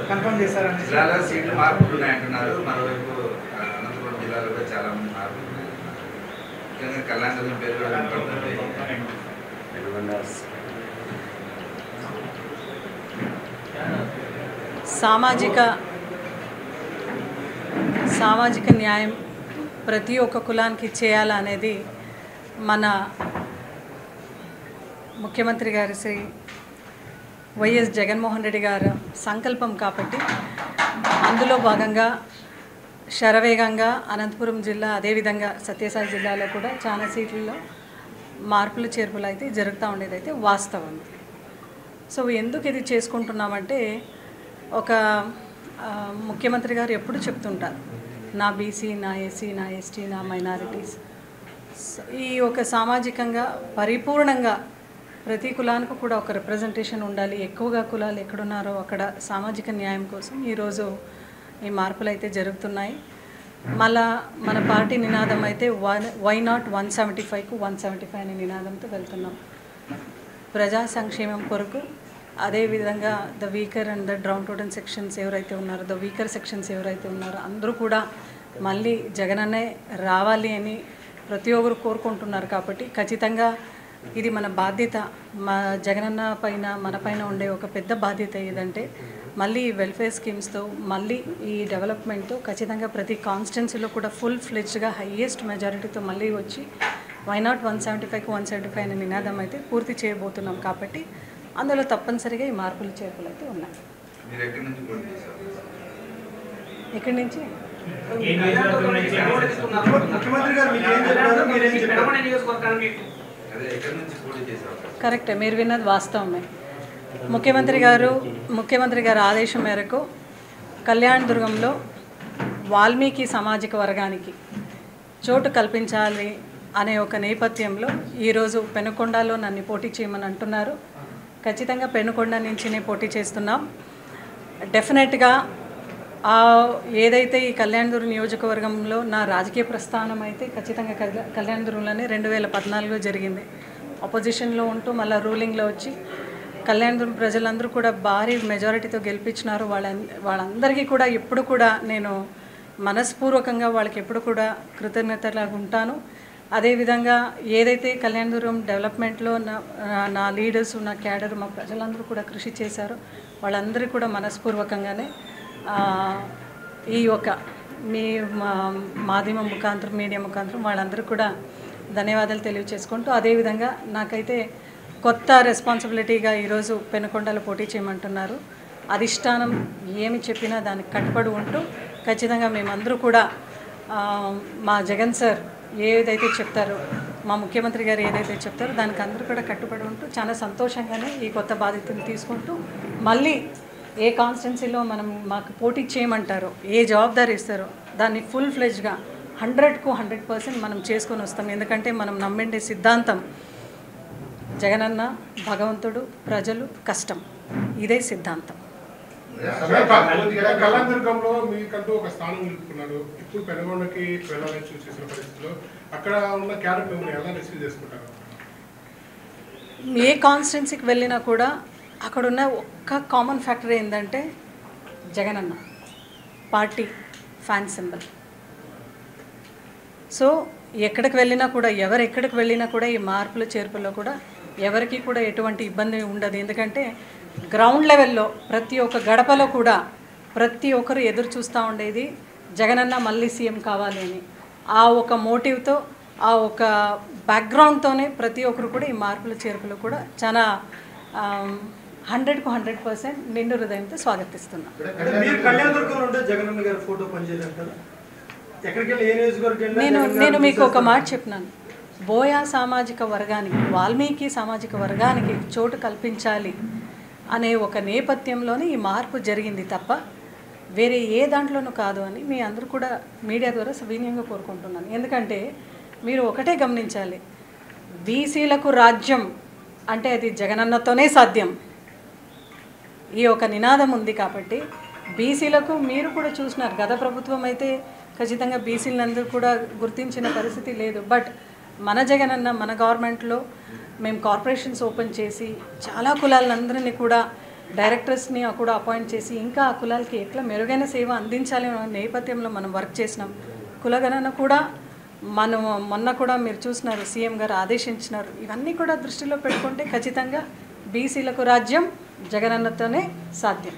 Confirm చేశారని జిల్లాలో సీట్లు మార్పులు ఉన్నాయంటున్నారు. మరోవైపు అనంతపురం జిల్లాలో కూడా చాలా మంది మార్పులు ఉన్నాయంటున్నారు. ముఖ్యంగా కళ్యాణ పేరు కూడా వినపడుతుంది. సామాజిక న్యాయం ప్రతి ఒక్క కులానికి చేయాలనేది మన ముఖ్యమంత్రి గారి శ్రీ వైఎస్ జగన్మోహన్ రెడ్డి గారు సంకల్పం కాబట్టి అందులో భాగంగా శరవేగంగా అనంతపురం జిల్లా అదేవిధంగా సత్యసాయి జిల్లాలో కూడా చాలా సీట్లలో మార్పులు చేర్పులు అయితే జరుగుతూ ఉండేది అయితే వాస్తవం. సో ఎందుకు ఇది చేసుకుంటున్నామంటే ఒక ముఖ్యమంత్రి గారు ఎప్పుడు చెప్తుంటారు నా బీసీ, నా ఎస్సీ, నా ఎస్టీ, నా మైనారిటీస్, ఈ ఒక సామాజికంగా పరిపూర్ణంగా ప్రతి కులానికి కూడా ఒక రిప్రజెంటేషన్ ఉండాలి. ఎక్కువగా కులాలు ఎక్కడున్నారో అక్కడ సామాజిక న్యాయం కోసం ఈరోజు ఈ మార్పులు అయితే జరుగుతున్నాయి. మళ్ళా మన పార్టీ నినాదం అయితే వై నాట్ 175కు 175 అనే నినాదంతో వెళ్తున్నాం. ప్రజా సంక్షేమం కొరకు అదేవిధంగా the weaker and the downtrodden sections ఎవరైతే ఉన్నారో, ద వీకర్ సెక్షన్స్ ఎవరైతే ఉన్నారో అందరూ కూడా మళ్ళీ జగనన్నే రావాలి అని ప్రతి ఒక్కరు కోరుకుంటున్నారు. కాబట్టి ఖచ్చితంగా ఇది మన బాధ్యత. మా జగనన్న పైన మన పైన ఉండే ఒక పెద్ద బాధ్యత ఏదంటే మళ్ళీ వెల్ఫేర్ స్కీమ్స్తో మళ్ళీ ఈ డెవలప్మెంట్తో ఖచ్చితంగా ప్రతి కాన్స్టిట్యున్సీలో కూడా ఫుల్ ఫ్లెడ్జ్గా హైయెస్ట్ మెజారిటీతో మళ్ళీ వచ్చి వై నాట్ 175కు 175 అనే నినాదం అయితే పూర్తి చేయబోతున్నాం. కాబట్టి అందులో తప్పనిసరిగా ఈ మార్పులు చేర్పులు అయితే ఉన్నాయి. ఎక్కడి నుంచి కరెక్టే, మీరు విన్నది వాస్తవమే. ముఖ్యమంత్రి గారు ఆదేశం మేరకు కళ్యాణదుర్గంలో వాల్మీకి సామాజిక వర్గానికి చోటు కల్పించాలి అనే ఒక నేపథ్యంలో ఈరోజు పెనుకొండలో నన్ను పోటీ చేయమని అంటున్నారు. ఖచ్చితంగా పెనుకొండ నుంచినే పోటీ చేస్తున్నాం. డెఫినెట్గా ఏదైతే ఈ కళ్యాణదుర్గం నియోజకవర్గంలో నా రాజకీయ ప్రస్థానం అయితే ఖచ్చితంగా కళ్యాణదుర్గంలోనే 2014లో జరిగింది. ఆపోజిషన్లో ఉంటూ మళ్ళీ రూలింగ్లో వచ్చి కళ్యాణదుర్గం ప్రజలందరూ కూడా భారీ మెజారిటీతో గెలిపించినారు. వాళ్ళందరికీ కూడా ఎప్పుడు కూడా నేను మనస్పూర్వకంగా వాళ్ళకి ఎప్పుడు కూడా కృతజ్ఞతలాగా ఉంటాను. అదేవిధంగా ఏదైతే కళ్యాణదుర్గం డెవలప్మెంట్లో నా లీడర్స్, నా క్యాడర్, మా ప్రజలందరూ కూడా కృషి చేశారో వాళ్ళందరికీ కూడా మనస్పూర్వకంగానే ఈ యొక్క మీ మాధ్యమం ముఖాంతరం, మీడియా ముఖాంతరం వాళ్ళందరూ కూడా ధన్యవాదాలు తెలియచేసుకుంటూ, అదేవిధంగా నాకైతే కొత్త రెస్పాన్సిబిలిటీగా ఈరోజు పెనుకొండలో పోటీ చేయమంటున్నారు. అధిష్టానం ఏమి చెప్పినా దానికి కట్టుబడి ఉంటూ ఖచ్చితంగా మేమందరూ కూడా మా జగన్ సార్ ఏదైతే చెప్తారో, మా ముఖ్యమంత్రి గారు ఏదైతే చెప్తారో దానికి అందరూ కూడా కట్టుబడి ఉంటూ చాలా సంతోషంగానే ఈ కొత్త బాధ్యతను తీసుకుంటూ మళ్ళీ ఏ కాన్స్టిట్యున్సీలో మాకు పోటీ చేయమంటారో, ఏ జవాబుదారీ ఇస్తారో దాన్ని ఫుల్ ఫ్లెడ్జ్గా 100కు 100% మనం చేసుకొని వస్తాం. ఎందుకంటే మనం నమ్మిండే సిద్ధాంతం జగనన్న, భగవంతుడు, ప్రజలు, కష్టం, ఇదే సిద్ధాంతం. కళ్యాణదుర్గంలో మీకంటూ ఒక స్థానం నిలుపుకున్నారు. ఇప్పుడు పెనుగొండకి వెళ్ళాలని చూసేసిన పరిస్థితిలో అక్కడ ఉన్న క్యాడర్ మిమ్మల్ని ఎలా రిసీవ్ చేసుకుంటారు? ఏ కాన్స్టిట్యున్సీకి వెళ్ళినా కూడా అక్కడున్న ఒక్క కామన్ ఫ్యాక్టర్ ఏంటంటే Jagananna party fan symbol. So ఎక్కడికి వెళ్ళినా కూడా, ఎక్కడికి వెళ్ళినా కూడా ఈ మార్పుల చేర్పుల్లో కూడా ఎవరికి కూడా ఎటువంటి ఇబ్బంది ఉండదు. ఎందుకంటే గ్రౌండ్ లెవెల్లో ప్రతి ఒక్క గడపలో కూడా ప్రతి ఒక్కరు ఎదురు చూస్తూ ఉండేది జగనన్న మళ్ళీ సీఎం కావాలి అని. ఆ ఒక మోటివ్తో, ఆ ఒక బ్యాక్గ్రౌండ్తోనే ప్రతి ఒక్కరు కూడా ఈ మార్పుల చేర్పులు కూడా చాలా 100కు 100% నిండు హృదయంతో స్వాగతిస్తున్నాం. నేను మీకు ఒక మాట చెప్పినాను. బోయా సామాజిక వర్గానికి, వాల్మీకి సామాజిక వర్గానికి చోటు కల్పించాలి అనే ఒక నేపథ్యంలోనే ఈ మార్పు జరిగింది తప్ప వేరే ఏ దాంట్లోనూ కాదు అని మీ అందరూ కూడా మీడియా ద్వారా సవినయంగా కోరుకుంటున్నాను. ఎందుకంటే మీరు ఒకటే గమనించాలి, బీసీలకు రాజ్యం అంటే అది జగనన్నతోనే సాధ్యం. ఈ ఒక నినాదం ఉంది కాబట్టి బీసీలకు మీరు కూడా చూసినారు. గత ప్రభుత్వం అయితే ఖచ్చితంగా బీసీలందరూ కూడా గుర్తించిన పరిస్థితి లేదు. బట్ మన జగనన్న, మన గవర్నమెంట్లో మేము కార్పొరేషన్స్ ఓపెన్ చేసి చాలా కులాలందరినీ కూడా డైరెక్టర్స్ని కూడా అపాయింట్ చేసి ఇంకా ఆ కులాలకి ఎట్లా మెరుగైన సేవ అందించాలి అనే నేపథ్యంలో మనం వర్క్ చేసినాం. కులగణన కూడా మనం మొన్న కూడా మీరు చూసినారు, సీఎం గారు ఆదేశించినారు. ఇవన్నీ కూడా దృష్టిలో పెట్టుకుంటే ఖచ్చితంగా బీసీలకు రాజ్యం జగనన్నతోనే సాధ్యం.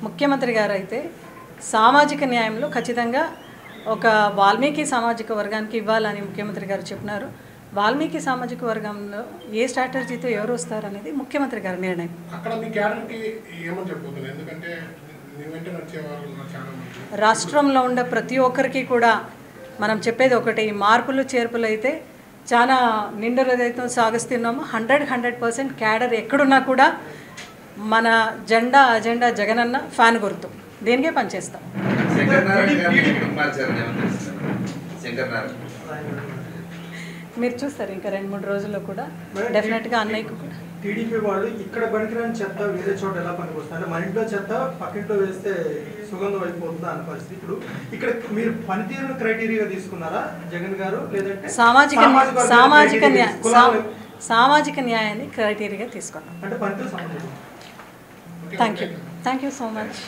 ముఖ్యమంత్రి గారు అయితే సామాజిక న్యాయంలో ఖచ్చితంగా ఒక వాల్మీకి సామాజిక వర్గానికి ఇవ్వాలని ముఖ్యమంత్రి గారు చెప్పినారు. వాల్మీకి సామాజిక వర్గంలో ఏ స్ట్రాటజీతో ఎవరు వస్తారు అనేది ముఖ్యమంత్రి గారి నిర్ణయం. రాష్ట్రంలో ఉండే ప్రతి ఒక్కరికి కూడా మనం చెప్పేది ఒకటి, మార్పులు చేర్పులు అయితే చాలా నిండు హృదయంతో సాగిస్తున్నాము. 100% క్యాడర్ ఎక్కడున్నా కూడా మన అజెండా జగనన్న ఫ్యాన్ గుర్తు, దేనికే పనిచేస్తాం. మీరు చూస్తారు ఇంకా 2-3 రోజుల్లో కూడా డెఫినెట్గా అన్నయ్యకు కూడా. టీడీపీ వాళ్ళు ఇక్కడ పనికిరాని చెత్త వేరే చోట ఎలా పనికొస్తుంది అంటే మన ఇంట్లో చెత్త పక్కింట్లో వేస్తే సుగంధం అయిపోతుందా అన్న పరిస్థితి. ఇప్పుడు ఇక్కడ మీరు పనితీరును క్రైటీరియా తీసుకున్నారా జగన్ గారు, లేదంటే సామాజిక న్యాయాన్ని క్రైటీరియా తీసుకున్నాం. అంటే పనితీరు సంబంధించి. Thank you so much.